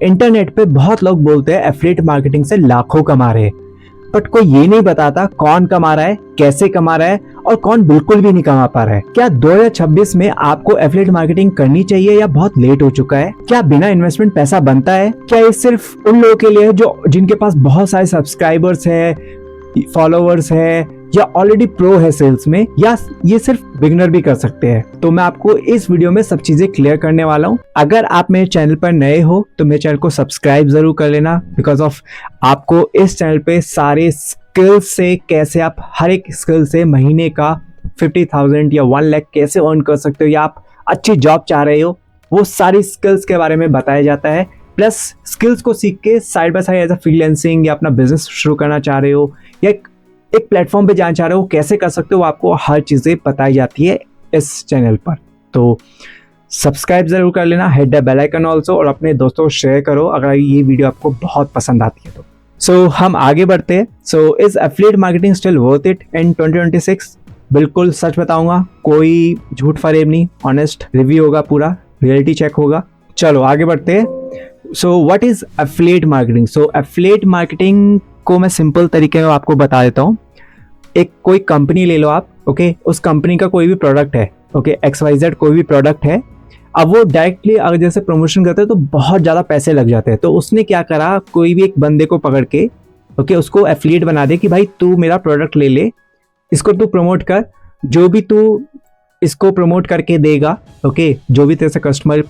Internet पे बहुत लोग बोलते हैं एफिलिएट मार्केटिंग से लाखों कमा रहे हैं, बट कोई ये नहीं बताता कौन कमा रहा है, कैसे कमा रहा है और कौन बिल्कुल भी नहीं कमा पा रहा है। क्या 2026 में आपको एफिलिएट मार्केटिंग करनी चाहिए या बहुत लेट हो चुका है? क्या बिना इन्वेस्टमेंट पैसा बनता है? क्या ये सिर्फ उन लोगों के लिए है जो जिनके पास बहुत सारे सब्सक्राइबर्स है, फॉलोअर्स है या ऑलरेडी प्रो है सेल्स में, या ये सिर्फ बिगिनर भी कर सकते हैं? तो मैं आपको इस वीडियो में सब चीजें क्लियर करने वाला हूँ। अगर आप मेरे चैनल पर नए हो तो मेरे चैनल को सब्सक्राइब जरूर कर लेना, बिकॉज ऑफ आपको इस चैनल पे सारे स्किल्स से कैसे आप हर एक स्किल से महीने का 50,000 या 1 लाख कैसे अर्न कर सकते हो, या आप अच्छी जॉब चाह रहे हो, वो सारी स्किल्स के बारे में बताया जाता है। प्लस स्किल्स को सीख के side by side as a freelancing या अपना बिजनेस शुरू करना चाह रहे हो या एक प्लेटफॉर्म पे जाना चाह रहे हो, कैसे कर सकते हो, आपको हर चीज़ें बताई जाती है इस चैनल पर। तो सब्सक्राइब जरूर कर लेना, hit the bell icon also, और अपने दोस्तों को शेयर करो अगर ये वीडियो आपको बहुत पसंद आती है तो। सो हम आगे बढ़ते हैं। So is affiliate marketing still worth it in 2026? बिल्कुल सच बताऊंगा, कोई झूठ फरेब नहीं, ऑनेस्ट रिव्यू होगा, पूरा रियलिटी चेक होगा। चलो आगे बढ़ते हैं। So what is affiliate marketing? So affiliate marketing को मैं सिंपल तरीके में आपको बता देता हूँ। एक कोई कंपनी ले लो आप, ओके, उस कंपनी का कोई भी प्रोडक्ट है, ओके, XYZ कोई भी प्रोडक्ट है। अब वो डायरेक्टली अगर जैसे प्रमोशन करते हैं तो बहुत ज़्यादा पैसे लग जाते हैं। तो उसने क्या करा, कोई भी एक बंदे को पकड़ के, ओके, उसको एफिलिएट बना दे कि भाई तू मेरा प्रोडक्ट ले ले, इसको तू प्रमोट कर, जो भी तू इसको प्रमोट करके देगा, ओके, जो भी तेरे से कस्टमर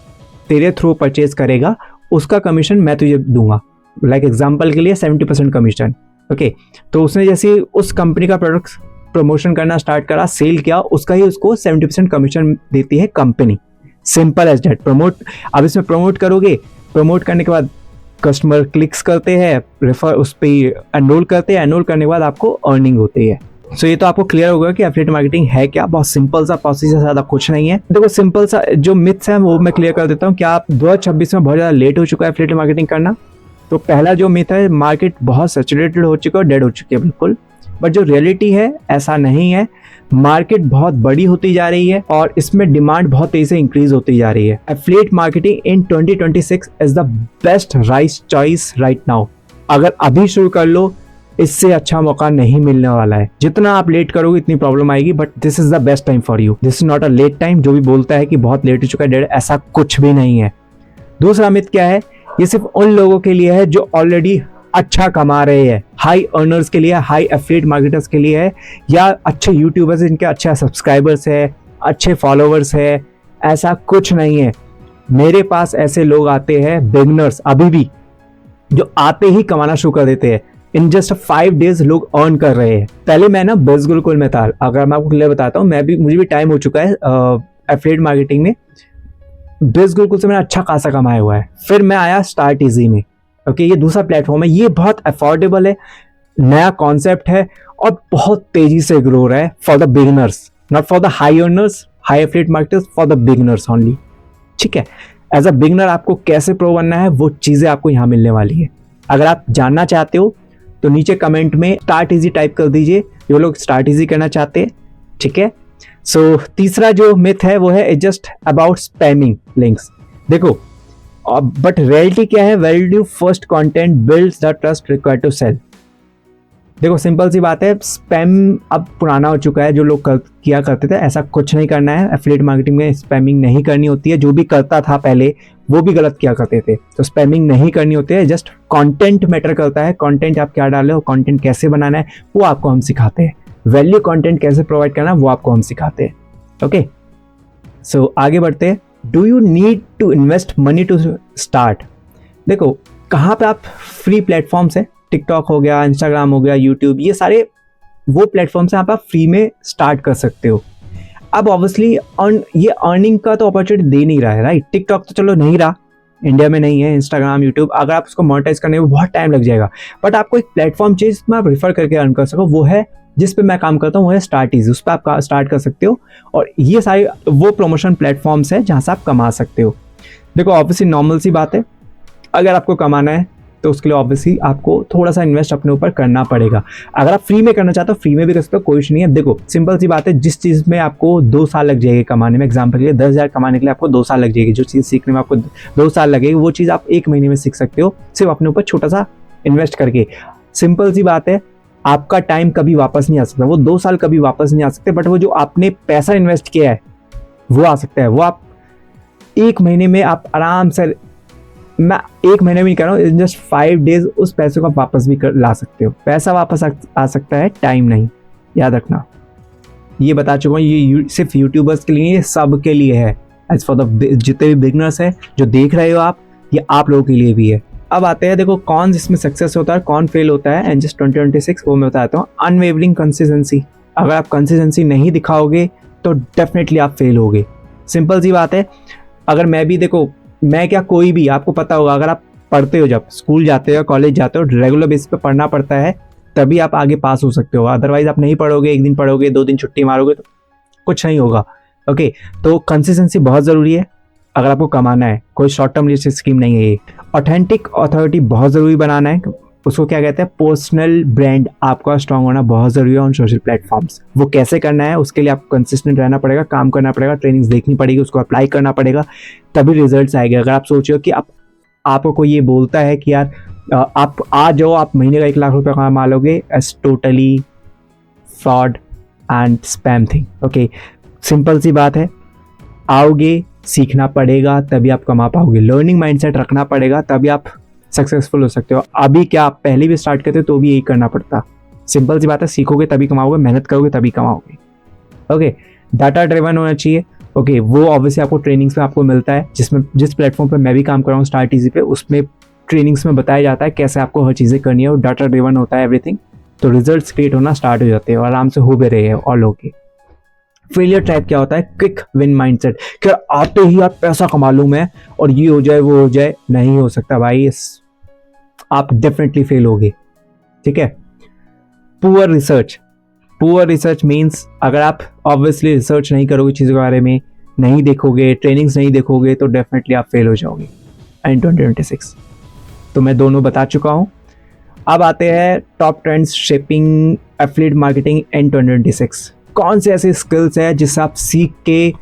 तेरे थ्रू परचेज करेगा उसका कमीशन मैं तुझे दूंगा। लाइक एग्जाम्पल के लिए 70% कमीशन, ओके। तो उसने जैसे उस कंपनी का प्रोडक्ट प्रमोशन करना स्टार्ट करा, सेल किया, उसका ही उसको 70% कमीशन देती है company. Simple as that. Promote, अब इसमें प्रमोट करोगे, प्रमोट करने के बाद कस्टमर क्लिक्स करते हैं, रेफर उस पर एनरोल करते हैं, एनरोल करने के बाद आपको अर्निंग होती है। सो ये तो आपको क्लियर होगा कि एफिलिएट मार्केटिंग है क्या। बहुत सिंपल सा प्रोसेस है, ज़्यादा कुछ नहीं है। देखो सिंपल सा जो मिथ्स है वो मैं क्लियर कर देता हूँ। क्या आप 2026 में बहुत ज़्यादा लेट हो चुका है एफिलिएट मार्केटिंग करना? तो पहला जो मिथ है, मार्केट बहुत सैचुरेटेड हो चुका है, डेड हो चुकी है, बिल्कुल। बट जो रियलिटी है ऐसा नहीं है। मार्केट बहुत बड़ी होती जा रही है और इसमें डिमांड बहुत तेजी से इंक्रीज होती जा रही है। Affiliate marketing in 2026 is the best right choice right now. अगर अभी शुरू कर लो, इससे अच्छा मौका नहीं मिलने वाला है। जितना आप लेट करोगे इतनी प्रॉब्लम आएगी, but this is the best time for you. This is not a late time. जो भी बोलता है कि बहुत लेट हो चुका है, डेड, ऐसा कुछ भी नहीं है। दूसरा मिथ क्या है, ये सिर्फ उन लोगों के लिए है जो ऑलरेडी अच्छा कमा रहे हैं, हाई अर्नर्स के लिए, हाई एफिलिएट मार्केटर्स के लिए है, या अच्छे यूट्यूबर्स जिनके अच्छे सब्सक्राइबर्स है, अच्छे फॉलोवर्स है। ऐसा कुछ नहीं है। मेरे पास ऐसे लोग आते हैं, बिगिनर्स अभी भी, जो आते ही कमाना शुरू कर देते हैं। इन जस्ट 5 डेज लोग अर्न कर रहे हैं। पहले मैं ना बिज गुरुकुल में था। अगर मैं आपको क्लियर बताता हूँ, मुझे भी टाइम हो चुका है एफिलिएट मार्केटिंग में। बिज गुरुकुल से मैंने अच्छा खासा कमाया हुआ है। फिर मैं आया स्टार्ट इजी में, ओके, ये दूसरा प्लेटफॉर्म है। ये बहुत अफोर्डेबल है, नया कॉन्सेप्ट है और बहुत तेजी से ग्रो हो रहा है for the beginners, not for the high earners, high affiliate marketers, for the beginners only. ठीक है, एज अ बिगिनर आपको कैसे प्रो बनना है वो चीज़ें आपको यहाँ मिलने वाली है। अगर आप जानना चाहते हो तो नीचे कमेंट में स्टार्ट इजी टाइप कर दीजिए, जो लोग स्टार्ट इजी करना चाहते हैं। ठीक है। सो तीसरा जो मिथ है वो है जस्ट अबाउट स्पैमिंग लिंक्स। देखो, बट रियलिटी क्या है, value first content builds the trust required to sell. देखो सिंपल सी बात है, स्पैम अब पुराना हो चुका है। जो लोग किया करते थे, ऐसा कुछ नहीं करना है। एफिलिएट मार्केटिंग में स्पैमिंग नहीं करनी होती है। जो भी करता था पहले वो भी गलत किया करते थे, तो स्पैमिंग नहीं करनी होती है। जस्ट कंटेंट मैटर करता है। कंटेंट आप क्या डाले हो, कंटेंट कैसे बनाना है वो आपको हम सिखाते हैं। वैल्यू कंटेंट कैसे प्रोवाइड करना है वो आपको हम सिखाते हैं। ओके, सो आगे बढ़ते हैं। Do you need to invest money to start? देखो कहाँ पे आप फ्री प्लेटफॉर्म्स है, टिकटॉक हो गया, इंस्टाग्राम हो गया, यूट्यूब, ये सारे वो प्लेटफॉर्म्स हैं आप फ्री में स्टार्ट कर सकते हो। अब ऑब्वियसली ये अर्निंग का तो अपॉर्चुनिटी दे नहीं रहा है, राइट। टिकटॉक तो चलो नहीं रहा, इंडिया में नहीं है। इंस्टाग्राम, यूट्यूब, अगर आप उसको मोनेटाइज करने में बहुत टाइम लग जाएगा। बट आपको एक प्लेटफॉर्म चाहिए जिसमें आप रेफर करके अर्न कर सको। वो है जिस पे मैं काम करता हूँ, वो है स्टार्ट इजी। उस पर आप स्टार्ट कर सकते हो और ये सारे वो प्रमोशन प्लेटफॉर्म्स है जहाँ से आप कमा सकते हो। देखो ऑब्वियसली नॉर्मल सी बात है, अगर आपको कमाना है तो उसके लिए ऑब्वियसली आपको थोड़ा सा इन्वेस्ट अपने ऊपर करना पड़ेगा। अगर आप फ्री में करना चाहते हो फ्री में भी कर सकते हो, कोई इशू नहीं है। देखो सिंपल सी बात है, जिस चीज़ में आपको 2 साल लग जाएगी कमाने में, एग्जाम्पल के लिए 10,000 कमाने के लिए आपको 2 साल लग जाएगी, जो चीज़ सीखने में आपको 2 साल लगेगी वो चीज़ आप 1 महीने में सीख सकते हो, सिर्फ अपने ऊपर छोटा सा इन्वेस्ट करके। सिंपल सी बात है, आपका टाइम कभी वापस नहीं आ सकता, वो 2 साल कभी वापस नहीं आ सकते, बट वो जो आपने पैसा इन्वेस्ट किया है वो आ सकता है। वो आप 1 महीने में आप आराम से, मैं 1 महीने में नहीं कह रहा हूँ, जस्ट 5 डेज उस पैसे को आप वापस भी ला सकते हो। पैसा वापस आ सकता है, टाइम नहीं, याद रखना। ये बता चुका हूँ, ये सिर्फ यूट्यूबर्स के लिए, ये सब के लिए है। एज फॉर द जितने भी बिगनर्स हैं जो देख रहे हो आप, ये आप लोगों के लिए भी है। अब आते हैं, देखो कौन इसमें सक्सेस होता है, कौन फेल होता है। एंड जस्ट 2026 वो मैं बताता हूँ। अनवेवरिंग कंसिस्टेंसी, अगर आप कंसिस्टेंसी नहीं दिखाओगे तो डेफिनेटली आप फेल होगे। सिंपल सी बात है। अगर मैं भी, देखो मैं क्या, कोई भी, आपको पता होगा, अगर आप पढ़ते हो, जब स्कूल जाते हो कॉलेज जाते हो, रेगुलर बेसिस पे पढ़ना पड़ता है, तभी आप आगे पास हो सकते हो। अदरवाइज आप नहीं पढ़ोगे, 1 दिन पढ़ोगे, 2 दिन छुट्टी मारोगे तो कुछ नहीं होगा। ओके, तो कंसिस्टेंसी बहुत ज़रूरी है अगर आपको कमाना है, कोई शॉर्ट टर्म स्कीम नहीं है ये। ऑथेंटिक अथॉरिटी बहुत ज़रूरी बनाना है, उसको क्या कहते हैं, पर्सनल ब्रांड आपका स्ट्रांग होना बहुत ज़रूरी है ऑन सोशल प्लेटफॉर्म्स। वो कैसे करना है, उसके लिए आपको कंसिस्टेंट रहना पड़ेगा, काम करना पड़ेगा, ट्रेनिंग्स देखनी पड़ेगी, उसको अप्लाई करना पड़ेगा, तभी रिजल्ट्स आएंगे। अगर आप सोचो कि आपको कोई ये बोलता है कि यार आप आ जाओ, आप महीने का 1 लाख रुपये कमा लोगे, as totally fraud and spam thing. Okay, simple सी बात है, आओगे, सीखना पड़ेगा, तभी आप कमा पाओगे। लर्निंग माइंडसेट रखना पड़ेगा, तभी आप सक्सेसफुल हो सकते हो। अभी क्या आप पहले भी स्टार्ट करते तो भी यही करना पड़ता। सिंपल सी बात है, सीखोगे तभी कमाओगे, मेहनत करोगे तभी कमाओगे। ओके, डाटा ड्रिवन होना चाहिए। ओके, वो ऑब्वियसली आपको ट्रेनिंग्स में आपको मिलता है, जिस प्लेटफॉर्म पे मैं भी काम कर रहा हूँ स्टार्ट इजी पे, उसमें ट्रेनिंग्स में बताया जाता है कैसे आपको हर चीज़ें करनी है, और डाटा ड्रिवन होता है एवरीथिंग। तो रिजल्ट्स क्रिएट होना स्टार्ट हो जाते हैं और आराम से हो भी रहे हैं ऑल लोगों के। फेलियर टाइप क्या होता है, क्विक विन माइंडसेट, कि आते ही आप पैसा कमा लूँ मैं और ये हो जाए वो हो जाए, नहीं हो सकता भाई, आप डेफिनेटली फेल होगे। ठीक है। पुअर रिसर्च मीन्स अगर आप ऑब्वियसली रिसर्च नहीं करोगे चीज़ों के बारे में, नहीं देखोगे, ट्रेनिंग्स नहीं देखोगे, तो डेफिनेटली आप फेल हो जाओगे इन 2026। तो मैं दोनों बता चुका हूँ। अब आते हैं top trends shaping affiliate marketing in 2026। कौन से ऐसे स्किल्स हैं जिससे आप सीख के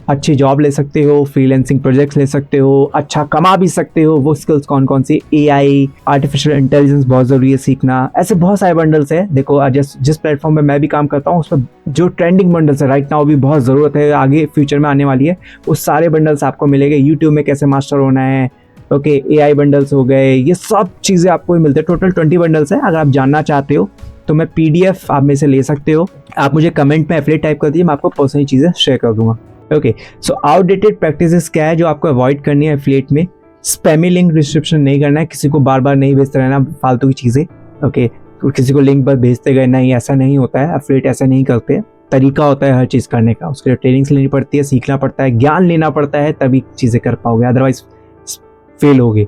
अच्छी जॉब ले सकते हो, फ्रीलांसिंग प्रोजेक्ट्स ले सकते हो, अच्छा कमा भी सकते हो। वो स्किल्स कौन कौन सी, एआई, आर्टिफिशियल इंटेलिजेंस बहुत ज़रूरी है सीखना। ऐसे बहुत सारे बंडल्स है। देखो जिस प्लेटफॉर्म में मैं भी काम करता हूँ उसमें जो ट्रेंडिंग बंडल्स है राइट नाउ, भी बहुत ज़रूरत है, आगे फ्यूचर में आने वाली है, वो सारे बंडल्स आपको मिलेंगे। यूट्यूब में कैसे मास्टर होना है, ओके, एआई बंडल्स हो गए, ये सब चीज़ें आपको मिलते हैं। टोटल 20 बंडल्स है। अगर आप जानना चाहते हो तो मैं पीडीएफ आप में से ले सकते हो। आप मुझे कमेंट में एफिलिएट टाइप कर दीजिए, मैं आपको पर्सनली चीज़ें शेयर कर दूंगा। ओके, सो आउटडेटेड प्रैक्टिसेस क्या है जो आपको अवॉइड करनी है एफिलिएट में। स्पैमी लिंक डिस्क्रिप्शन नहीं करना है, किसी को बार बार नहीं भेजते रहना फालतू की चीज़ें। ओके, किसी को लिंक पर भेजते गए, नहीं, ऐसा नहीं होता है। एफिलिएट ऐसा नहीं करते, तरीका होता है हर चीज़ करने का, उसके लिए ट्रेनिंग्स लेनी पड़ती है, सीखना पड़ता है, ज्ञान लेना पड़ता है, तभी चीज़ें कर पाओगे, अदरवाइज फेल होगे।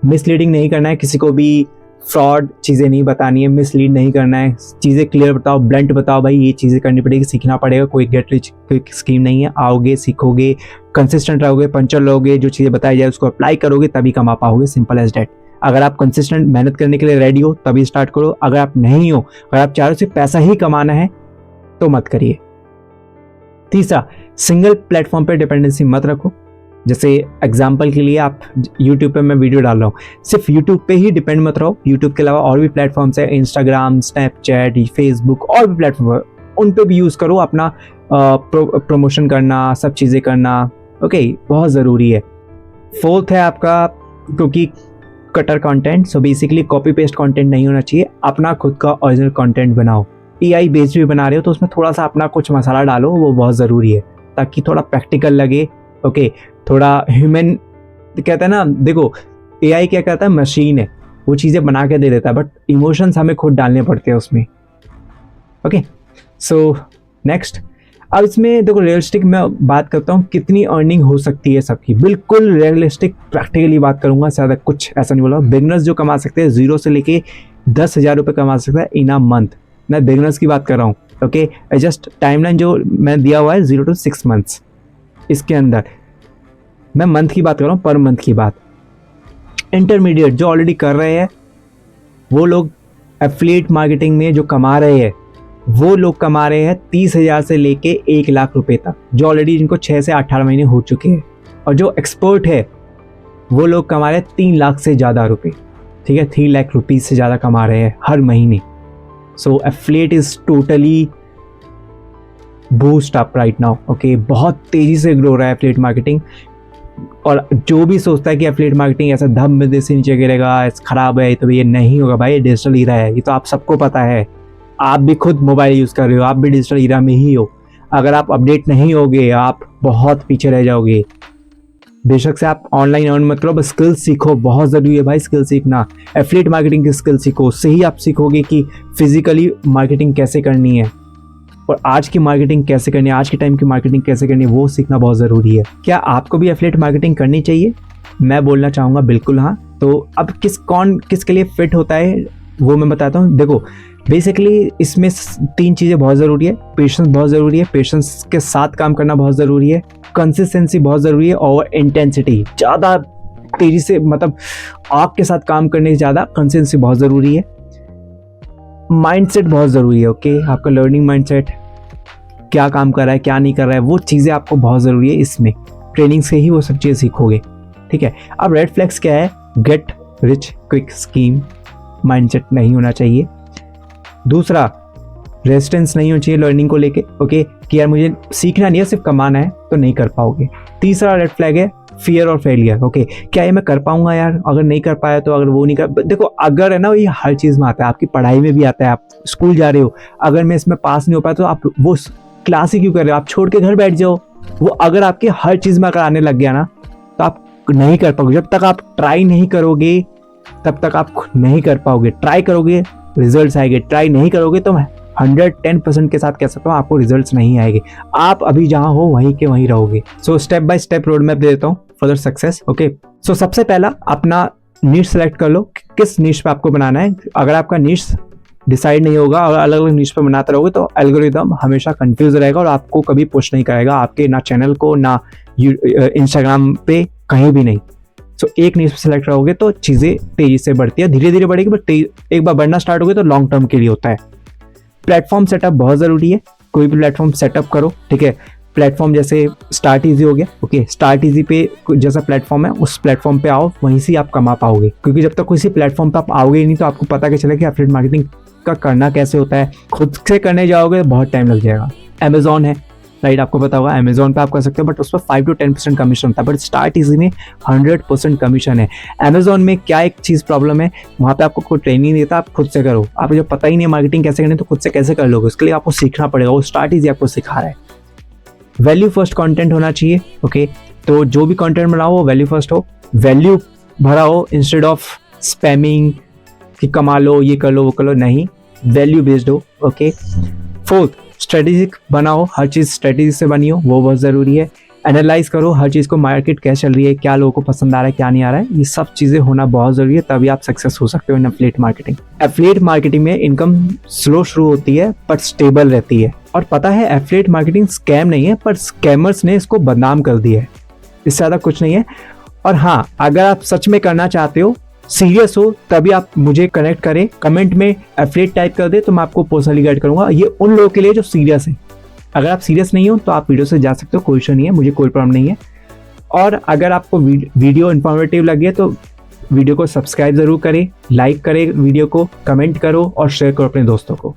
मिसलीडिंग नहीं करना है, किसी को भी फ्रॉड चीज़ें नहीं बतानी है, मिसलीड नहीं करना है, चीज़ें क्लियर बताओ, ब्लंट बताओ, भाई ये चीज़ें करनी पड़ेगी, सीखना पड़ेगा, कोई गेट रिच क्विक स्कीम नहीं है। आओगे, सीखोगे, कंसिस्टेंट रहोगे, पंचर लोगे, जो चीज़ें बताई जाए उसको अप्लाई करोगे, तभी कमा पाओगे, सिंपल एज डैट। अगर आप कंसिस्टेंट मेहनत करने के लिए रेडी हो तभी स्टार्ट करो। अगर आप नहीं हो, अगर आप चाह रहे हो सिर्फ पैसा ही कमाना है तो मत करिए। तीसरा, सिंगल प्लेटफॉर्म पे डिपेंडेंसी मत रखो। जैसे एग्जाम्पल के लिए आप यूट्यूब पे मैं वीडियो डाल रहा हूँ, सिर्फ यूट्यूब पे ही डिपेंड मत रहो। यूट्यूब के अलावा और भी प्लेटफॉर्म्स है, इंस्टाग्राम, स्नैपचैट, फेसबुक, और भी प्लेटफॉर्म है, उन पे भी यूज़ करो अपना प्रमोशन करना, सब चीज़ें करना। ओके, बहुत ज़रूरी है। फोर्थ है आपका क्योंकि cutter content. So basically copy paste content नहीं होना चाहिए, अपना खुद का ओरिजिनल कंटेंट बनाओ। एआई बेस्ड भी बना रहे हो तो उसमें थोड़ा सा अपना कुछ मसाला डालो, वो बहुत ज़रूरी है, ताकि थोड़ा प्रैक्टिकल लगे। ओके, थोड़ा ह्यूमन कहते हैं ना, देखो एआई क्या कहता है, मशीन है, वो चीज़ें बना के दे देता है, बट इमोशंस हमें खुद डालने पड़ते हैं उसमें। ओके, सो नेक्स्ट, अब इसमें देखो रियलिस्टिक मैं बात करता हूँ कितनी अर्निंग हो सकती है सबकी, बिल्कुल रियलिस्टिक प्रैक्टिकली बात करूँगा, ज़्यादा कुछ ऐसा नहीं बोला। बिगनर्स जो कमा सकते हैं 0 से लेके 10,000 रुपये कमा सकता है इन अ मंथ, मैं बिगनर्स की बात कर रहा हूँ। ओके, जस्ट टाइमलाइन जो मैं दिया हुआ है 0 to 6 months, इसके अंदर मैं मंथ की बात कर रहा हूँ, पर मंथ की बात। इंटरमीडिएट जो ऑलरेडी कर रहे हैं वो लोग एफिलिएट मार्केटिंग में जो कमा रहे हैं वो लोग कमा रहे हैं 30,000 से लेके 1 लाख रुपए तक, जो ऑलरेडी जिनको 6 से 18 महीने हो चुके हैं। और जो एक्सपर्ट है वो लोग कमा रहे हैं 3 लाख से ज़्यादा रुपए, ठीक है, 3 लाख रुपीज़ से ज़्यादा कमा रहे हैं हर महीने। So affiliate is totally boost up right now, okay. बहुत तेज़ी से ग्रो रहा है एफिलिएट मार्केटिंग। और जो भी सोचता है कि एफिलिएट मार्केटिंग ऐसा धम में से नीचे गिरेगा, ख़राब है, तो ये नहीं होगा भाई, ये डिजिटल ईरा है, ये तो आप सबको पता है। आप भी खुद मोबाइल यूज़ कर रहे हो, आप भी डिजिटल ईरा में ही हो। अगर आप अपडेट नहीं होगे आप बहुत पीछे रह जाओगे। बेशक से आप ऑनलाइन अर्न मत करो, बस स्किल सीखो, बहुत ज़रूरी है भाई स्किल सीखना। एफिलिएट मार्केटिंग की स्किल सीखो, उससे ही आप सीखोगे कि फिजिकली मार्केटिंग कैसे करनी है और आज की मार्केटिंग कैसे करनी है, आज के टाइम की मार्केटिंग कैसे करनी है, वो सीखना बहुत ज़रूरी है। क्या आपको भी एफिलिएट मार्केटिंग करनी चाहिए? मैं बोलना चाहूँगा बिल्कुल हाँ। तो अब किसके लिए फिट होता है वो मैं बताता हूँ। देखो बेसिकली इसमें 3 चीज़ें बहुत ज़रूरी है। पेशेंस बहुत ज़रूरी है, पेशेंस के साथ काम करना बहुत ज़रूरी है, कंसिस्टेंसी बहुत ज़रूरी है, और इंटेंसिटी, ज़्यादा तेज़ी से मतलब आग के साथ काम करने से ज़्यादा कंसिस्टेंसी बहुत ज़रूरी है। माइंडसेट बहुत ज़रूरी है, ओके। आपका लर्निंग माइंडसेट क्या काम कर रहा है क्या नहीं कर रहा है, वो चीज़ें आपको बहुत ज़रूरी है। इसमें ट्रेनिंग से ही वो सब चीज़ें सीखोगे, ठीक है। अब रेड फ्लैग्स क्या है? Get rich quick scheme mindset नहीं होना चाहिए। दूसरा, रेजिस्टेंस नहीं होनी चाहिए लर्निंग को लेके, ओके, कि यार मुझे सीखना नहीं है सिर्फ कमाना है, तो नहीं कर पाओगे। तीसरा रेड फ्लैग है फियर और फेलियर, ओके। क्या ये मैं कर पाऊंगा यार, अगर नहीं कर पाया तो, अगर वो नहीं कर, देखो अगर है ना, ये हर चीज़ में आता है, आपकी पढ़ाई में भी आता है। आप स्कूल जा रहे हो, अगर मैं इसमें पास नहीं हो पाया तो आप वो क्लास ही क्यों कर रहे हो, आप छोड़ के घर बैठ जाओ। वो अगर आपकी हर चीज़ में अगर आने लग गया ना तो आप नहीं कर पाओगे। जब तक आप ट्राई नहीं करोगे तब तक आप नहीं कर पाओगे। ट्राई करोगे रिजल्ट्स आएंगे, ट्राई नहीं करोगे तो मैं 110% के साथ कह सकता हूँ आपको रिजल्ट्स नहीं आएंगे। आप अभी जहाँ हो वहीं के वहीं रहोगे। So step by step road map दे देता हूँ फॉर सक्सेस, ओके। सो सबसे पहला अपना नीश सेलेक्ट कर लो, किस नीश पे आपको बनाना है। अगर आपका नीश डिसाइड नहीं होगा और अलग अलग नीश पे बनाते रहोगे तो एल्गोरिदम हमेशा कंफ्यूज रहेगा और आपको कभी पुश नहीं करेगा, आपके ना चैनल को ना इंस्टाग्राम पे कहीं भी नहीं। सो एक नीश पे सेलेक्ट रहोगे तो चीज़ें तेज़ी से बढ़ती है, धीरे धीरे बढ़ेगी, बट एक बार बढ़ना स्टार्ट होगी तो लॉन्ग टर्म के लिए होता है। प्लेटफॉर्म सेटअप बहुत ज़रूरी है, कोई भी प्लेटफॉर्म सेटअप करो, ठीक है। प्लेटफॉर्म जैसे स्टार्ट इजी हो गया, ओके। स्टार्ट इजी पे जैसा प्लेटफॉर्म है उस प्लेटफॉर्म पे आओ, वहीं से आप कमा पाओगे, क्योंकि जब तक किसी प्लेटफॉर्म पे आप आओगे ही नहीं तो आपको पता क्या चलेगा कि एफिलिएट मार्केटिंग का करना कैसे होता है। खुद से करने जाओगे बहुत टाइम लग जाएगा। अमेजॉन है, राइट, आपको पता होगा अमेजॉन पे आप कर सकते हो, बट उस पर 5 to 10% कमीशन होता है, बट स्टार्ट इजी में 100% कमीशन है। अमेजॉन में क्या एक चीज़ प्रॉब्लम है, वहाँ पे आपको कोई ट्रेनिंग नहीं देता, आप खुद से करो। आपको जब पता ही नहीं मार्केटिंग कैसे करनी तो खुद से कैसे कर लोगे, उसके लिए आपको सीखना पड़ेगा। वो स्टार्ट इजी आपको सिखा रहा है। वैल्यू फर्स्ट कंटेंट होना चाहिए, ओके। तो जो भी कंटेंट बनाओ वो वैल्यू फर्स्ट हो, वैल्यू भरा हो, इंस्टेड ऑफ स्पैमिंग कि कमा लो ये कर लो वो कर लो, नहीं, वैल्यू बेस्ड हो, ओके। फोर्थ, स्ट्रेटेजिक बनाओ, हर चीज़ स्ट्रेटेजी से बनी हो, वो बहुत ज़रूरी है। एनालाइज करो हर चीज़ को, मार्केट कैसे चल रही है, क्या लोगों को पसंद आ रहा है क्या नहीं आ रहा है, ये सब चीज़ें होना बहुत ज़रूरी है, तभी आप सक्सेस हो सकते हो इन एफिलिएट मार्केटिंग। एफिलिएट मार्केटिंग में इनकम स्लो शुरू होती है बट स्टेबल रहती है। और पता है एफिलिएट मार्केटिंग स्कैम नहीं है, पर स्कैमर्स ने इसको बदनाम कर दिया है, इससे ज़्यादा कुछ नहीं है। और हाँ, अगर आप सच में करना चाहते हो, सीरियस हो, तभी आप मुझे कनेक्ट करें, कमेंट में एफिलिएट टाइप कर दे तो मैं आपको पर्सनली गाइड करूंगा। ये उन लोगों के लिए जो सीरियस है। अगर आप सीरियस नहीं हो तो आप वीडियो से जा सकते हो, कोई इशू नहीं है, मुझे कोई प्रॉब्लम नहीं है। और अगर आपको वीडियो इन्फॉर्मेटिव लगे तो वीडियो को सब्सक्राइब ज़रूर करें, लाइक करें वीडियो को, कमेंट करो और शेयर करो अपने दोस्तों को।